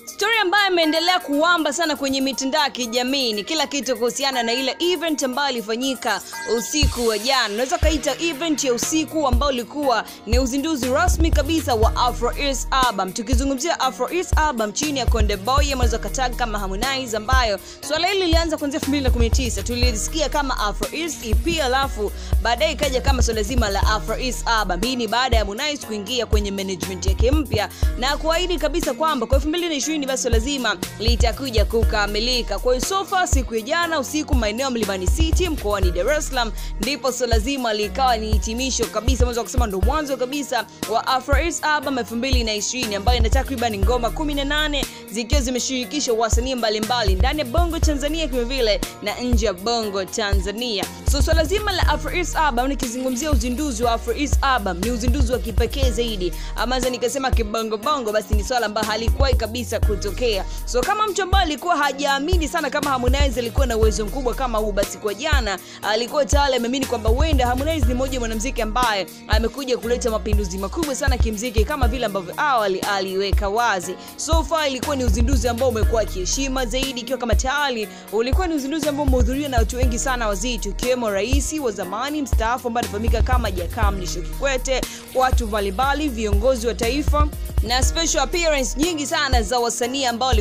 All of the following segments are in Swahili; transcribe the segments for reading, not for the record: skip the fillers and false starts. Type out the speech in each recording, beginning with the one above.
Story ambayo imeendelea kuwamba sana kwenye mitandao ya kijamii ni kila kitu kuhusiana na ile event ambayo ilifanyika usiku wa jana. Unaweza kaita event ya usiku ambao ulikuwa ni uzinduzi rasmi kabisa wa Afro East album. Tukizungumzia Afro East album chini ya Konde Boy ambazo katag kama Harmonize, ambayo swala hili lilianza kuanzia 2019. Tulisikia kama Afro East EP, alafu baadaye ikaja kama swala zima la Afro East album. Hii ni baada ya Harmonize kuingia kwenye management yake mpya na kuahidi kabisa kwamba kwa 2020 basi lazima litakuja kukamilika. Kwa hiyo so far siku ya jana usiku maeneo Mlimani City mkoani Dar es Salaam ndipo so lazima likawa ni hitimisho kabisa, mwanzo kusema ndo mwanzo kabisa wa Afro East album 2020 ambayo ina takriban ngoma 18 zikiwa zimeshirikisha wasanii mbalimbali ndani ya Bongo Tanzania kama vile na nje ya Bongo Tanzania. So lazima la Afro East album, nikizungumzia uzinduzi wa Afro East album, ni uzinduzi wa kipekee zaidi. Amaza nikasema kibongo bongo, basi ni swala ambalo halikuwahi kabisa kutokea. So kama mtu ambaye alikuwa hajaamini sana kama Harmonize alikuwa na uwezo mkubwa kama huu, basi kwa jana alikuwa tayari ameamini kwamba huenda Harmonize ni mmoja wa mwanamuziki ambaye amekuja kuleta mapinduzi makubwa sana kimuziki kama vile ambavyo awali aliweka wazi. So far ilikuwa ni uzinduzi ambao umekuwa kiheshima zaidi, ikiwa kama tayari ulikuwa ni uzinduzi ambao umehudhuriwa na watu wengi sana wazito, ikiwemo rais wa zamani mstaafu ambaye anafahamika kama Jakaya Mrisho Kikwete, watu mbalimbali, viongozi wa taifa na special appearance nyingi sana za wasanii ambao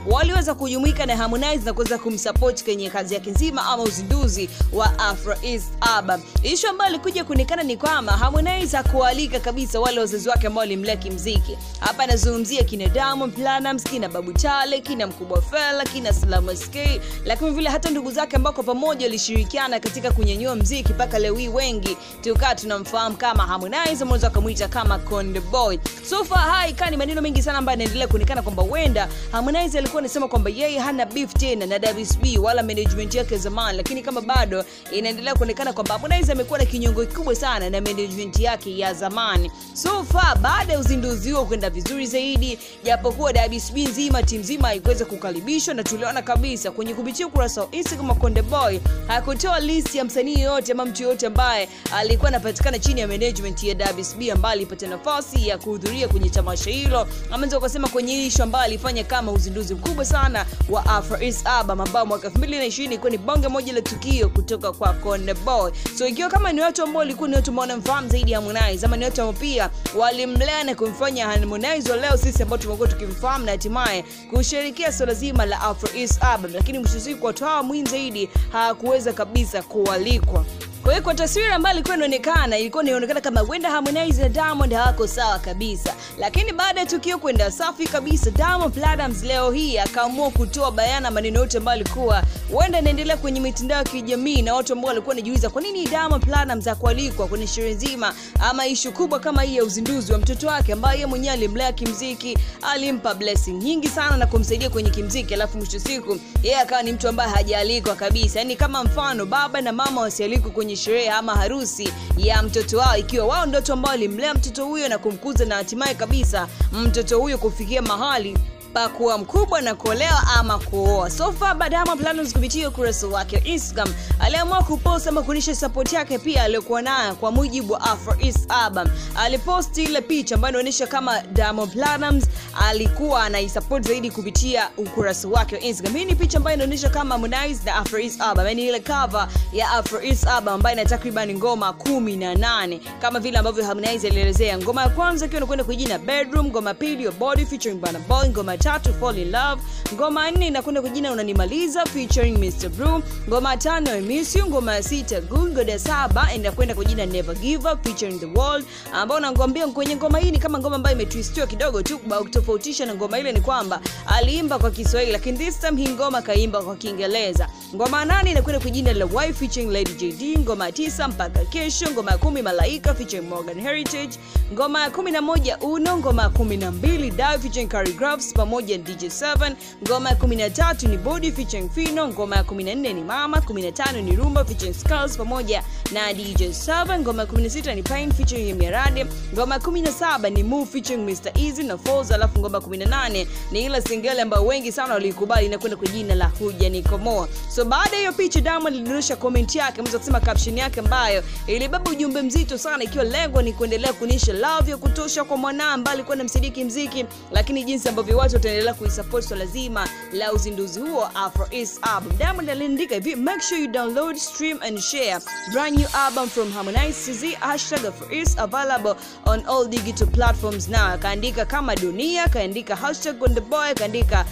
waliweza kujumuika na Harmonize na kuweza kumsupport kwenye kazi yake nzima ama uzinduzi wa Afro East album. Issue ambayo ilikuja kuonekana ni kwamba Harmonize hakualika kabisa wale wazazi wake ambao walimlea kimuziki. Hapa nazungumzia kina Diamond Platnumz, kina Babu Tale, kina Mkubwa Fella, kina Salama SK, lakini vile hata ndugu zake ambao kwa pamoja walishirikiana katika kunyanyua muziki mpaka leo hii wengi tukaa tunamfahamu kama Harmonize, mmoja kumuita kama Konde Boy. So far haikani maneno mengi sana ambayo yanaendelea kuonekana kwamba huenda Harmonize alikuwa anasema kwamba yeye hana beef tena na WCB wala management yake zamani, lakini kama bado inaendelea kuonekana kwamba Harmonize amekuwa na kinyongo kikubwa sana na management yake ya zamani. So far baada ya uzinduzi huo kwenda vizuri zaidi, japokuwa WCB nzima timu nzima haikuweza kukaribishwa, na tuliona kabisa kwenye kupitia ukurasa wa Instagram Konde Boy hakutoa list ya msanii yote ama mtu yote ambaye alikuwa anapatikana chini ya management ya WCB ambaye alipata nafasi ya kuhudhuria kwenye tamasha hilo. Ameanza kusema kwenye issue ambayo alifanya kama uzinduzi mkubwa sana wa Afro East album ambao mwaka 2020 ilikuwa ni bonge moja la tukio kutoka kwa Konde Boy. So ikiwa kama ni watu ambao walikuwa ni watu ambao wanamfahamu zaidi Harmonize, ama ni watu ambao pia walimlea na kumfanya Harmonize leo sisi ambao tumekuwa tukimfahamu na hatimaye kushirikia swala zima la Afro East album, lakini mshiriki watu hawa mwingi zaidi hakuweza kabisa kualikwa. Kwa hiyo kwa taswira ambayo ilikuwa inaonekana kama wenda Harmonize na Diamond hawako sawa kabisa. Lakini baada ya tukio kwenda safi kabisa, Diamond Platnumz leo hii akaamua kutoa bayana maneno yote ambayo alikuwa wenda inaendelea kwenye mitandao ya kijamii, na watu ambao walikuwa wanajiuliza kwa nini Diamond Platnumz hakualikwa kwenye sherehe nzima ama issue kubwa kama hii ya uzinduzi wa mtoto wake ambaye yeye mwenyewe alimlea kimuziki, alimpa blessing nyingi sana na kumsaidia kwenye kimuziki, alafu mwisho siku yeye akawa ni mtu ambaye hajaalikwa kabisa. Yaani kama mfano baba na mama wasialikwe kwenye sherehe ama harusi ya mtoto wao, ikiwa wao ndio watu ambao walimlea mtoto huyo na kumkuza na hatimaye kabisa mtoto huyo kufikia mahali pa kuwa mkubwa na kuolewa ama kuoa. So far Diamond Platnumz kupitia ukurasa wake wa Instagram aliamua kupost ama kuonyesha support yake pia aliyokuwa nayo kwa mujibu wa Afro East album. Alipost ile picha ambayo inaonyesha kama Diamond Platnumz alikuwa anaisupport zaidi kupitia ukurasa wake wa Instagram. Hii ni picha ambayo inaonyesha kama Harmonize na Afro East album, yani ile cover ya Afro East album ambayo ina takriban ngoma 18 kama vile ambavyo Harmonize alielezea. Ngoma ya kwanza ikiwa inakwenda kwa jina Bedroom, ngoma pili Your Body featuring Burna Boy, ngoma tatu Fall in Love, ngoma 4 inakwenda kwa jina Unanimaliza featuring Mr. Blue, ngoma 5 I Miss You, ngoma 6 Good, ngoma 7 inakwenda kwa jina Never Give Up featuring The World, ambao nakwambia kwenye ngoma hii ni kama ngoma ambayo imetwistiwa kidogo tu. Kutofautisha na ngoma ile ni kwamba aliimba kwa Kiswahili, lakini this time hii ngoma kaimba kwa Kiingereza. Ngoma 8 inakwenda kwa jina La Wife featuring Lady JD, ngoma 9 Mpaka Kesho, ngoma 10 Malaika featuring Morgan Heritage, ngoma 11 Uno, ngoma 12 Dive featuring Carrie Graves pamoja na DJ7, ngoma 13 ni Body featuring Fino, ngoma 14 ni Mama, 15 ni Rumba featuring Skulls pamoja na DJ7, ngoma 16 ni Pain featuring Mirade, ngoma 17 ni Move featuring Mr. Easy na Falls, alafu ngoma 18 ni ile single ambayo wengi sana walikubali inakwenda kwa jina la Hujanikomoa. So baada ya hiyo picha Diamond alidondosha comment yake, mwanzo kusema caption yake ambayo ilibeba ujumbe mzito sana, ikiwa lengo ni kuendelea kuonyesha love ya kutosha kwa mwanaa ambaye alikuwa anamsadiki muziki, lakini jinsi ambavyo watu utaendelea kuisupport swala zima la uzinduzi huo Afro East album. Diamond aliandika hivi: make sure you download, stream and share brand new album from Harmonize TZ #Afro East available on all digital platforms now. Akaandika kama dunia, kaandika #KondeBoy, kaandika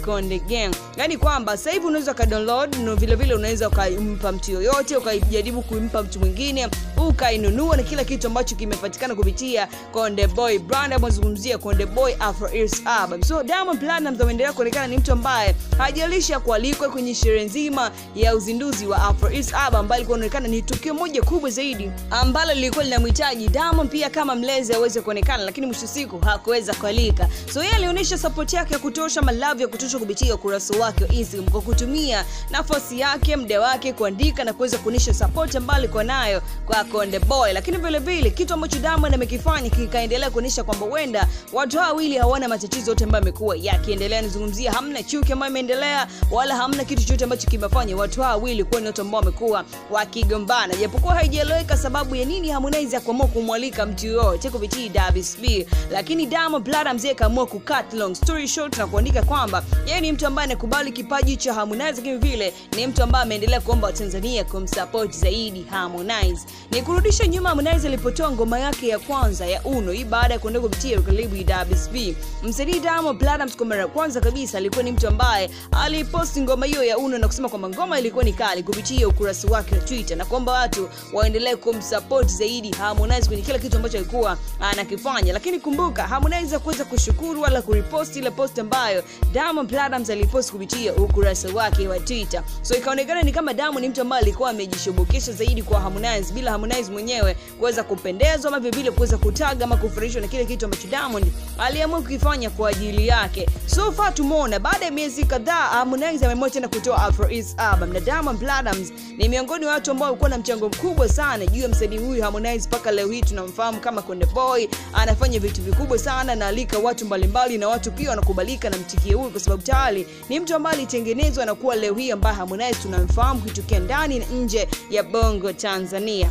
#KondeGang. Yani kwamba sasa hivi unaweza ka download, na vile vile unaweza ukampa mtu yoyote, ukajaribu kumpa mtu mwingine, ukainunua, na kila kitu ambacho kimepatikana kupitia KondeBoy brand. Amezungumzia KondeBoy Afro East album. So Diamond Platnumz ameendelea kuonekana ni mtu ambaye hajalisha kualikwa kwenye sherehe nzima ya uzinduzi wa Afro East album, ambayo ilikuonekana ni tukio moja kubwa zaidi ambalo lilikuwa linamhitaji Diamond pia kama mlezi aweze kuonekana, lakini mwisho siku hakuweza kualika. So yeye alionyesha support yake ya kutosha, love ya kutosha kupitia ukurasa wake wa Instagram kwa kutumia nafasi yake, muda wake kuandika na kuweza kuonyesha support ambayo alikuwa nayo kwa KondeBoy. Lakini vile vile kitu ambacho Diamond amekifanya kikaendelea kuonyesha kwamba huenda watu wawili hawana matatizo yote ambayo yamekuwa yakiendelea. Nizungumzia hamna chuki ambayo imeendelea, wala hamna kitu chochote ambacho kimefanya watu wawili kuwa ni watu ambao wamekuwa wakigombana, japokuwa haijaeleweka sababu ya nini Harmonize akaamua kumwalika mtu yoyote kupitia WCB. Lakini Diamond Platnumz akaamua ku cut long story short na kuandika kwamba yeye ni mtu ambaye anakubali kipaji cha Harmonize, lakini vile ni mtu ambaye ameendelea kuomba Tanzania kumsupport zaidi Harmonize. Ni kurudisha nyuma Harmonize alipotoa ngoma yake ya kwanza ya Uno, hii baada ya kuondoka kupitia karibu WCB. Msanii Diamond Platnumz kwa mara ya kwanza kabisa alikuwa ni mtu ambaye alipost ngoma hiyo ya Uno na kusema kwamba ngoma ilikuwa ni kali kupitia ukurasa wake wa Twitter, na kwamba watu waendelee kumsupport zaidi Harmonize kwenye kila kitu ambacho alikuwa anakifanya. Lakini kumbuka Harmonize kuweza kushukuru wala kurepost ile post ambayo Diamond Platnumz alipost kupitia ukurasa wake wa Twitter. So ikaonekana ni kama Diamond ni mtu ambaye alikuwa amejishobokesha zaidi kwa Harmonize bila Harmonize mwenyewe kuweza kupendezwa ama vile kuweza kutaga ama kufurahishwa na kile kitu ambacho Diamond aliamua kukifanya kwa ajili yake. So far tumeona baada ya miezi kadhaa Harmonize ameamua tena kutoa Afro East album, na Diamond Platnumz ni miongoni wa watu ambao walikuwa na mchango mkubwa sana juu ya msanii huyu Harmonize. Paka leo hii tunamfahamu kama KondeBoy, anafanya vitu vikubwa sana na alika watu mbalimbali, na watu pia wanakubalika na mtikio huyu kwa sababu tayari ni mtu ambaye alitengenezwa na kuwa leo hii ambaye Harmonize tunamfahamu kutokea ndani na nje ya Bongo Tanzania.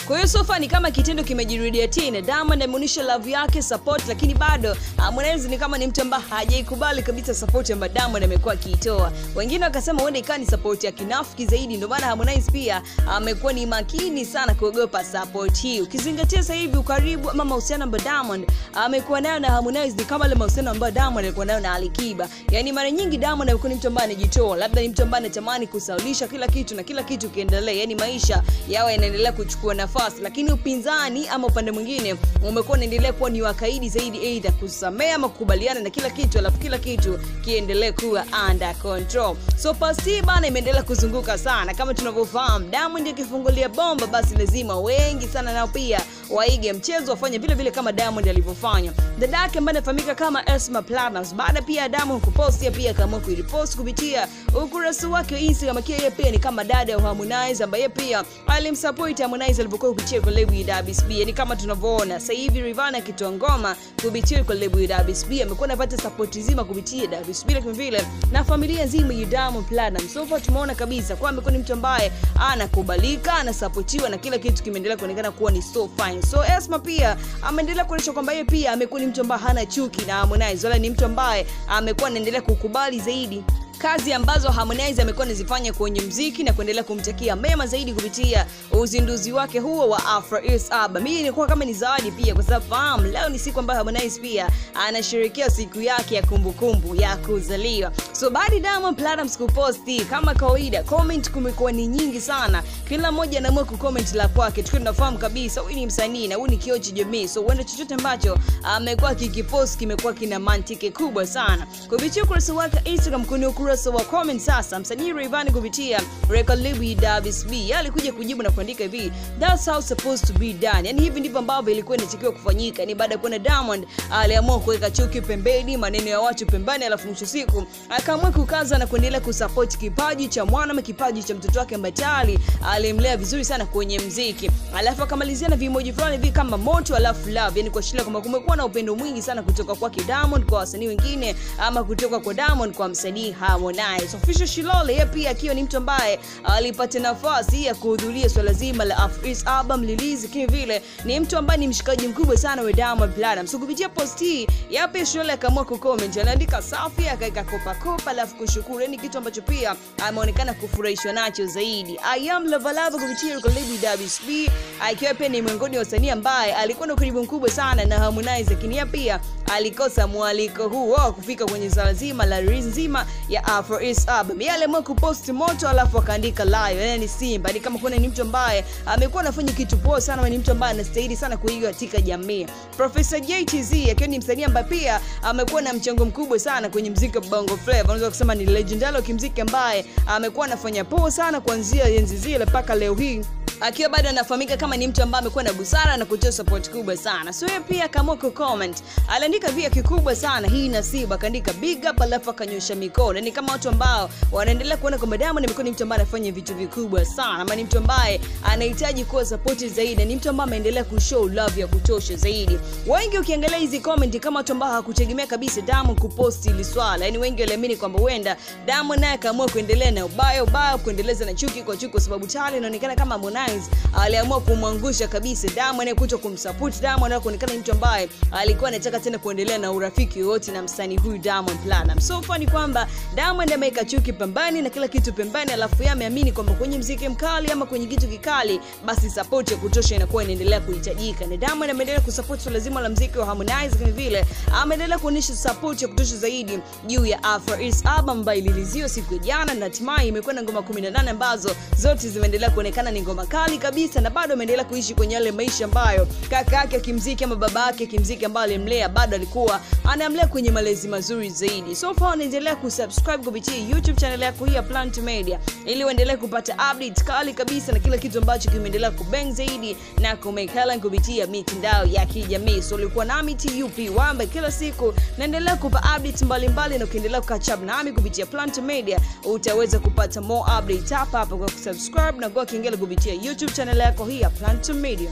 Kwa hiyo sofa ni kama kitendo kimejirudia tena. Diamond ameonyesha love yake, support, lakini bado Harmonize ni kama ni mtu ambaye hajaikubali kabisa support ambayo Diamond amekuwa akiitoa. Wengine wakasema huenda ikawa ni support ya kinafiki zaidi, ndio maana Harmonize pia amekuwa ni makini sana kuogopa support hii. Ukizingatia sasa hivi ukaribu ama mahusiano ambayo Diamond amekuwa nayo na Harmonize ni kama ile mahusiano ambayo Diamond alikuwa nayo na Alikiba. Yaani mara nyingi Diamond amekuwa ni mtu ambaye anajitoa, labda ni mtu ambaye anatamani kusaulisha kila kitu na kila kitu kiendelee, yaani maisha yawe yanaendelea kuchukua nafasi. Lakini upinzani ama upande mwingine umekuwa unaendelea kuwa ni wakaidi zaidi, aidha kusamea ama kukubaliana na kila kitu, alafu kila kitu kiendelee kuwa under control. So pasi bana imeendelea kuzunguka sana. Kama tunavyofahamu Diamond akifungulia bomba, basi lazima wengi sana nao pia waige mchezo, wafanye vile vile kama Diamond alivyofanya. Dada yake ambaye anafahamika kama Esma Platnumz, baada pia Diamond kupost pia kama kuirepost kupitia ukurasa wake wa Instagram, yeye pia ni kama dada wa Harmonize ambaye pia alimsupport Harmonize alipokuwa kupitia kwa lebo ya WCB. Yani kama tunavyoona sasa hivi Rayvanny akitoa ngoma kupitia kwa lebo ya WCB, amekuwa anapata support nzima kupitia WCB, lakini vile na familia nzima ya Diamond Platnumz. So far tumeona kabisa kwa amekuwa ni mtu ambaye anakubalika, anasupportiwa na kila kitu kimeendelea kuonekana kuwa ni so fine. So Esma pia ameendelea kuonyesha kwamba yeye pia amekuwa ni mtu ambaye hana chuki na Harmonize, wala ni mtu ambaye amekuwa anaendelea kukubali zaidi kazi ambazo Harmonize amekuwa anazifanya kwenye muziki na kuendelea kumtakia mema zaidi kupitia uzinduzi wake huo wa Afro East album. Hii ilikuwa kama ni zawadi pia, kwa sababu fahamu leo ni siku ambayo Harmonize pia anasherehekea siku yake ya kumbukumbu ya kuzaliwa. So baada ya Diamond Platnumz kuposti kama kawaida, comment kumekuwa ni nyingi sana. Kila mmoja anaamua kucomment la kwake. Tunafahamu kabisa huyu ni msanii na huyu ni kioo cha jamii. So wenda chochote ambacho amekuwa kikipost kimekuwa kina mantiki kubwa sana. Kupitia ukurasa wake Instagram kuna ukurasa wa comment sasa, msanii Rayvanny kupitia record label ya WCB alikuja kujibu na kuandika hivi: that's how supposed to be done. Yani hivi ndivyo ambavyo ilikuwa inatakiwa kufanyika. Ni baada ya kuona Diamond aliamua kuweka chuki pembeni, maneno ya watu pembeni, alafu mwisho siku akaamua kukaza na kuendelea kusupport kipaji cha mwana na kipaji cha mtoto wake Mbatali alimlea vizuri sana kwenye muziki. Alafu akamalizia na vimoji fulani hivi kama moto alafu love, yani kuashiria kwamba kumekuwa na upendo mwingi sana kutoka kwa Diamond kwa wasanii wengine ama kutoka kwa Diamond kwa msanii Harmonize. Official Shilole yeye pia akiwa ni mtu ambaye alipata nafasi ya kuhudhuria swala zima la Afroeast album release, lakini vile ni mtu ambaye ni mshikaji mkubwa sana wa Diamond Platnumz. So kupitia post hii yapi Shilole akaamua kucomment, anaandika safi, akaika kopa alafu kushukuru. Ni kitu ambacho pia ameonekana kufurahishwa nacho zaidi. I am Lavalava kupitia Kalibi WSB, akiwa pia ni miongoni wa wasanii ambaye alikuwa na ukaribu mkubwa sana na Harmonize, lakini yeye pia alikosa mwaliko huo kufika kwenye swala zima la release nzima ya Afroeast album. Yeye aliamua kupost moto alafu akaandika live, yani Simba. Ni kama kuna ni mtu ambaye amekuwa anafanya kitu poa sana, ni mtu ambaye anastahili sana kuigwa katika jamii. Professor JTZ akiwa ni msanii ambaye pia amekuwa na mchango mkubwa sana kwenye muziki wa Bongo Flava. Unaweza kusema ni legendary wa kimuziki ambaye amekuwa anafanya poa sana kuanzia enzi zile mpaka leo hii, akiwa bado anafahamika kama ni mtu ambaye amekuwa na busara na kutoa support kubwa sana. So yeye pia kama comment aliandika pia kikubwa sana, hii nasiba, akaandika big up alafu akanyosha mikono. Ni kama watu ambao wanaendelea kuona kwamba Diamond amekuwa ni mtu ambaye anafanya vitu vikubwa sana, ama ni mtu ambaye anahitaji kuwa support zaidi, ni mtu ambaye ameendelea kushow love ya kutosha zaidi. Wengi ukiangalia hizi comment kama watu ambao hakutegemea kabisa Diamond kupost ili swala, yani wengi waliamini kwamba huenda Diamond naye akaamua kuendelea na ubaya kuendeleza na chuki kwa sababu tayari inaonekana kama Harmonize aliamua kumwangusha kabisa Diamond na kuto kumsupport Diamond, na kuonekana mtu ambaye alikuwa anataka tena kuendelea na urafiki wote na msanii huyu Diamond Platnumz. So funny kwamba Diamond ameweka chuki pembeni na kila kitu pembeni, alafu yeye ameamini kwamba kwenye muziki mkali ama kwenye kitu kikali basi support ya kutosha inakuwa inaendelea kuhitajika. Na Diamond ameendelea kusupport swala zima la muziki wa Harmonize, kama vile ameendelea kuonyesha support ya kutosha zaidi juu ya Afroeast album ambayo ililiziwa siku ya jana, na hatimaye imekuwa na ngoma 18 ambazo zote zimeendelea kuonekana ni ngoma kali kabisa, na bado ameendelea kuishi kwenye yale maisha ambayo kaka yake kimuziki ama baba yake kimuziki ambaye alimlea bado alikuwa anamlea kwenye malezi mazuri zaidi. So far unaendelea kusubscribe kupitia YouTube channel yako hii ya Planet Media ili uendelee kupata updates kali kabisa na kila kitu ambacho kimeendelea kubang zaidi na kumake hela kupitia mitandao ya kijamii. So ulikuwa nami TUP Wamba kila siku, naendelea kupa updates mbalimbali, na ukiendelea kukatch up nami kupitia Planet Media utaweza kupata more updates hapa kwa kusubscribe na kwa kengele kupitia YouTube channel yako hii ya Planet Media.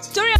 Story